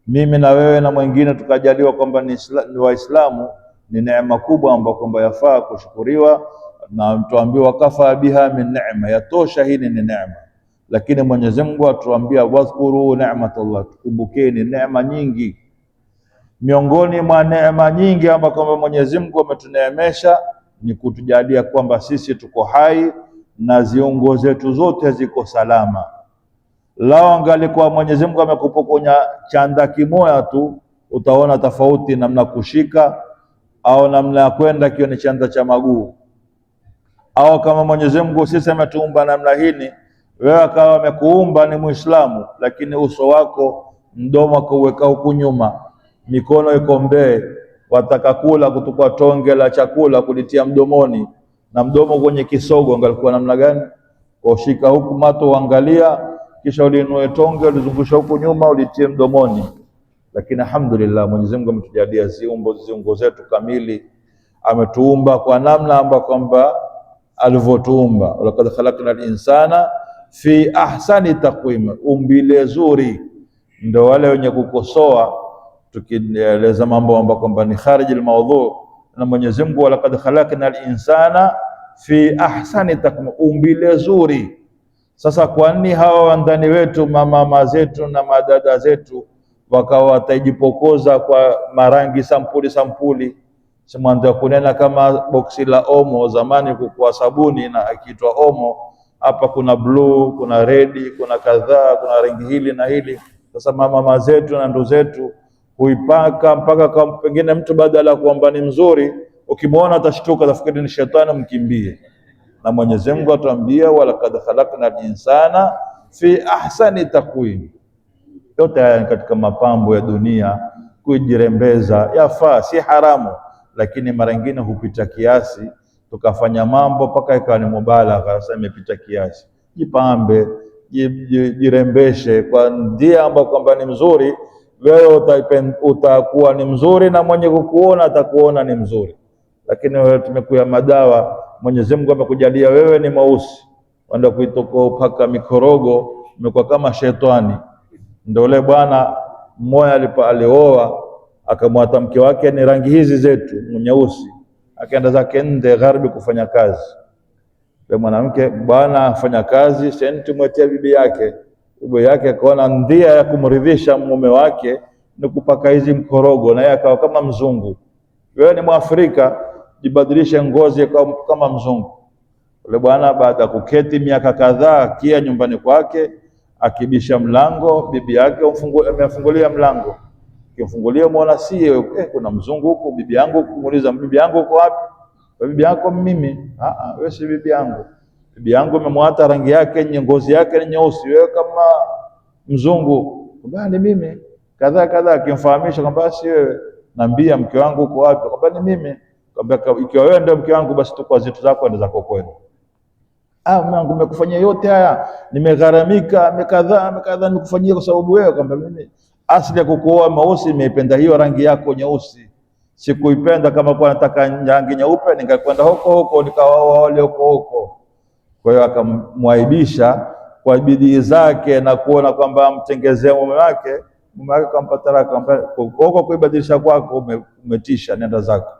Mimi na wewe na mwingine tukajaliwa kwamba ni Waislamu, ni neema kubwa ambayo kwamba yafaa kushukuriwa, na tuambiwa kafa biha min neema, yatosha, hii ni neema. Lakini Mwenyezi Mungu atuambia wadhkuru ni'matallah, kumbukeni neema nyingi. Miongoni mwa neema nyingi ambazo kwamba Mwenyezi Mungu ametuneemesha ni kutujalia kwamba sisi tuko hai na ziongo zetu zote ziko salama. Lao angalikuwa Mwenyezi Mungu amekupokonya chanda kimoja tu, utaona tofauti namna kushika au namna ya kwenda kio ni chanda cha maguu. Au kama Mwenyezi Mungu sisi ametuumba namna hii, wewe akawa amekuumba ni Muislamu, lakini uso wako mdomo akauweka huku nyuma, mikono iko mbele, wataka kula kutukua tonge la chakula kulitia mdomoni na mdomo kwenye kisogo, angalikuwa namna gani? Ushika huku mato uangalia, kisha ulinue tonge ulizungusha huku nyuma ulitie mdomoni. Lakini alhamdulillah Mwenyezi Mungu ametujalia ziungo zetu kamili, ametuumba kwa namna ambayo kwamba alivyotuumba. Walaqad khalaqna al-insana fi ahsani taqwim, umbile zuri. Ndio wale wenye kukosoa tukieleza mambo ambayo kwamba ni kharij al-mawdhu, na Mwenyezi Mungu walaqad khalaqna al-insana fi ahsani taqwim, umbile zuri. Sasa kwa nini hawa ndani wetu mama zetu na madada zetu wakawa watajipokoza kwa marangi sampuli? Simwanza kunena kama boksi la omo zamani kwa sabuni na akiitwa omo, hapa kuna blue, kuna red, kuna kadhaa, kuna rangi hili na hili. Sasa mama zetu na ndugu zetu huipaka mpaka kama pengine mtu badala kuomba ni mzuri, ukimwona atashtuka tafikiri ni shetani, mkimbie. Na Mwenyezi Mungu atuambia walaqad khalaqna al-insana fi ahsani taqwim. Yote haya katika mapambo ya dunia, kujirembeza yafaa, si haramu, lakini mara nyingine hupita kiasi, tukafanya mambo mpaka ikawa ni mubalagha. Sasa imepita kiasi. Jipambe, jirembeshe kwa njia ambayo kwamba ni mzuri, wewe utakuwa ni mzuri na mwenye kukuona atakuona ni mzuri. Lakini wewe tumekuya madawa, Mwenyezi Mungu amekujalia wewe ni mweusi, wanda kuitoka upaka mikorogo, umekuwa kama shetani. Ndio yule bwana mmoja alioa akamwata mke wake ni rangi hizi zetu nyeusi, akaenda zake nje Gharbi kufanya kazi. Yule mwanamke bwana afanya kazi, senti mwetea bibi yake akaona ndia ya kumridhisha mume wake ni kupaka hizi mkorogo, na yeye akawa kama mzungu. Wewe ni Mwafrika, jibadilishe ngozi kama mzungu. Yule bwana baada kuketi miaka kadhaa kia nyumbani kwake, akibisha mlango, bibi yake amefungulia mlango. Kimfungulia muona si kuna mzungu huko, bibi yangu. Kumuuliza bibi yangu uko wapi? Bibi yako mimi. Wewe si bibi yangu. Bibi yangu umemwata rangi yake, ngozi yake ni nyeusi, wewe kama mzungu. Bwana ni mimi. Kadhaa akimfahamisha kwamba si wewe. Naambia mke wangu uko wapi? Kwamba ni mimi. Kwamba ikiwa wewe ndio mke wangu basi tukua zitu zako ndio zako kwenu. Mungu umekufanyia yote haya, nimegharamika, amekadhaa nikufanyia kwa sababu wewe. Kwamba mimi asili ya kukuoa mweusi, nimeipenda hiyo rangi yako nyeusi, sikuipenda kama kwa nataka rangi nyeupe ningekwenda huko nikaoa wale huko. Kwa hiyo akamwaibisha kwa bidii zake na kuona kwamba amtengezea mume wake kampa talaka, huko kuibadilisha kwako umetisha, nenda zako.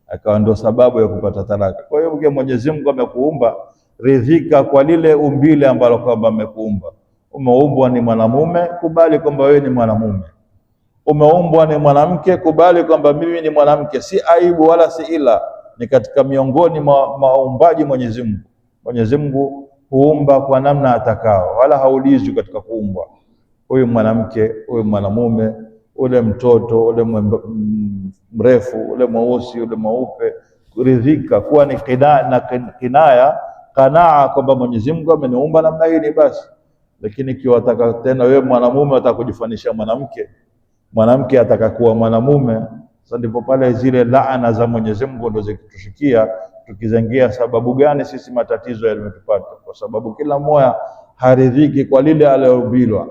Akawa ndio sababu ya kupata talaka. Kwa hiyo Mwenyezi Mungu amekuumba, ridhika kwa lile umbile ambalo kwamba amekuumba. Umeumbwa ni mwanamume, kubali kwamba wewe ni mwanamume. Umeumbwa ni mwanamke, kubali kwamba mimi ni mwanamke. Si aibu wala si ila, ni katika miongoni mwa maumbaji Mwenyezi Mungu. Mwenyezi Mungu huumba kwa namna atakao, wala haulizwi katika kuumbwa. Huyu mwanamke, huyu mwanamume, ule mtoto, ule mrefu, ule mweusi, ule mweupe, kuridhika kuwa ni kanaa kwamba Mwenyezi Mungu ameniumba namna hii ni basi. Lakini kiwataka tena wewe mwanamume atakujifanisha mwanamke atakakuwa mwanamume, sasa ndipo pale zile laana za Mwenyezi Mungu ndio zikitushikia, tukizangia sababu gani sisi matatizo yametupata? Kwa sababu kila mmoja haridhiki kwa lile aliyoumbiwa.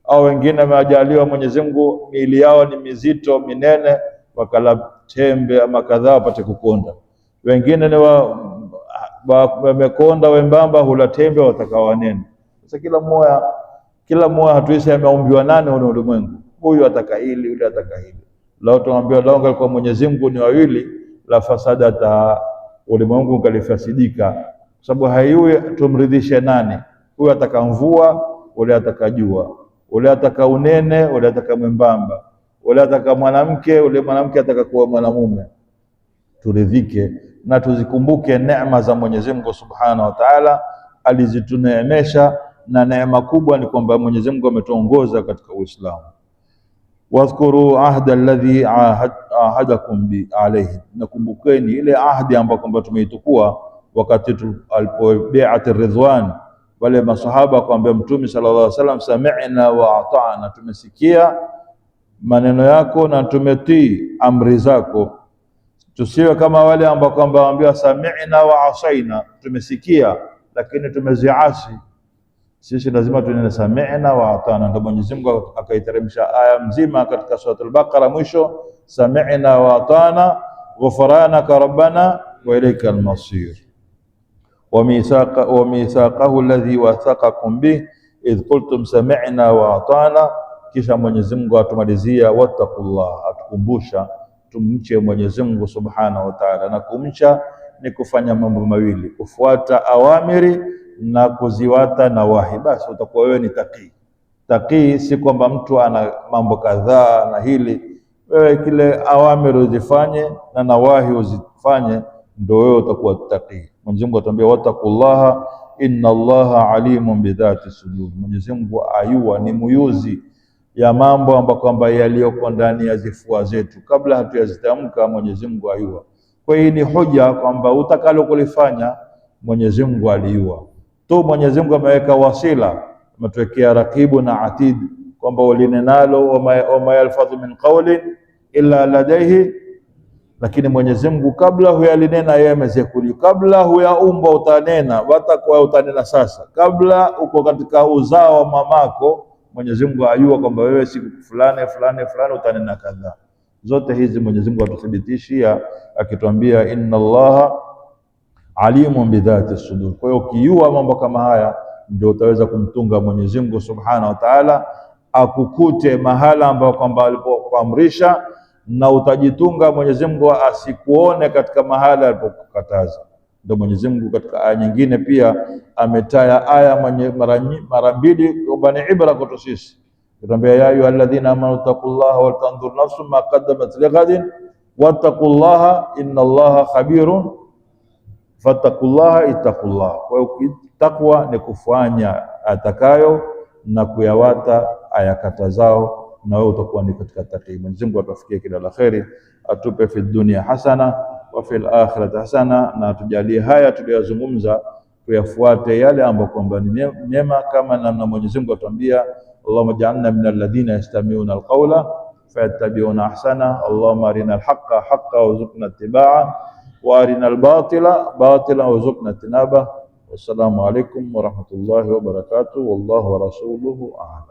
Au wengine wamejaliwa Mwenyezi Mungu miili yao ni mizito minene, wakala tembe ama kadhaa wapate kukonda. Wengine ni wamekonda wembamba, hula tembe watakao wanene. Sasa kila mmoja hatuisi ameumbiwa nani huko ulimwengu. Huyu ataka hili, yule ataka hili. Lao tuambiwa lao kwa Mwenyezi Mungu ni wawili, la fasadata, ulimwengu ukalifasidika. Kwa sababu haiwi tumridhishe nani? Huyu ataka mvua, ule ataka jua. Ule ataka unene, ule ataka mwembamba. Ule ataka mwanamke, ule mwanamke ataka kuwa mwanamume. Turidhike na tuzikumbuke neema za Mwenyezi Mungu Subhanahu wa Ta'ala, alizituneemesha na neema kubwa ni kwamba Mwenyezi Mungu ametuongoza katika Uislamu. Wadhkuru ahda alladhi ahadakum bi alayhi, nakumbukeni ile ahdi ambayo kwamba tumeitukua wakati alipobi'ati ridwan, wale masahaba kwamba Mtume sallallahu alaihi wasallam, sami'na wa ata'na, tumesikia maneno yako na tumetii amri zako. Tusiwe kama wale ambao kwamba waambiwa sami'na wa asaina, tumesikia lakini tumeziasi. Sisi lazima tunene sami'na wa ata'na. Ndio Mwenyezi Mungu akaiteremsha aya mzima katika sura al-Baqara mwisho, sami'na wa ata'na ghufranaka rabbana wa ilaykal masir wa mithaqahu alladhi wathaqakum bih idh qultum sami'na wa ata'na. Kisha Mwenyezi Mungu atumalizia wattaqullah, atukumbusha tumche Mwenyezi Mungu Subhanahu wa Ta'ala, na kumcha ni kufanya mambo mawili, kufuata awamiri na kuziwata nawahi. Basi utakuwa wewe ni taqi. Taqi si kwamba mtu ana mambo kadhaa na hili, wewe kile awamiri uzifanye na nawahi uzifanye, ndio wewe utakuwa taqi. Mwenyezi Mungu atuambia wattaqullaha inna Allaha alimun bidhati sudur. Mwenyezi Mungu ayua, ni muyuzi ya mambo ambayo kwamba yaliyoko ndani ya zifua zetu kabla hatuyazitamka. Mwenyezi Mungu ayua. Kwa hiyo ni hoja kwamba utakalo kulifanya Mwenyezi Mungu aliua tu. Mwenyezi Mungu ameweka wasila, ametuwekea rakibu na atid, kwamba ulinenalo wama yalfadhu min qawlin illa ladayhi. Lakini Mwenyezi Mungu kabla huyalinena yeye amezekuli, kabla huyaumba utanena, watakuwa utanena sasa, kabla uko katika uzao wa mamako Mwenyezi Mungu ayua kwamba wewe siku fulani utanena kadhaa. Zote hizi Mwenyezi Mungu atuthibitishia akituambia inna Allaha alimun bidhati sudur. Kwa hiyo ukijua mambo kama haya ndio utaweza kumtunga Mwenyezi Mungu Subhanahu wa Ta'ala akukute mahala ambao kwamba alipokuamrisha, na utajitunga Mwenyezi Mungu asikuone katika mahala alipokukataza. Ndio Mwenyezi Mungu katika aya nyingine pia ametaya aya mara mbili kwamba ni ibra kwetu sisi. Tunaambia ya ayyuhalladhina amanu taqullaha wal tanzur nafsum ma qaddamat lighadin wattaqullaha innallaha khabirun fattaqullaha ittaqullaha. Kwa hiyo takwa ni kufanya atakayo na kuyawata ayakatazao, na wewe utakuwa ni katika taqi. Mwenyezi Mungu atufikie kila la kheri, atupe fi dunia hasana wa fil akhirati hasana, na tujalie haya tuliyozungumza tuyafuate yale ambayo kwamba ni mema, kama namna Mwenyezi Mungu atuambia Allahumma ja'alna minal ladhina yastami'una alqawla fayattabi'una ahsana. Allahumma arina alhaqqa haqqan warzuqna ittiba'a wa arina albatila batilan warzuqna ijtinaba. Wassalamu alaykum wa rahmatullahi wa barakatuh. Wallahu wa rasuluhu a'lam.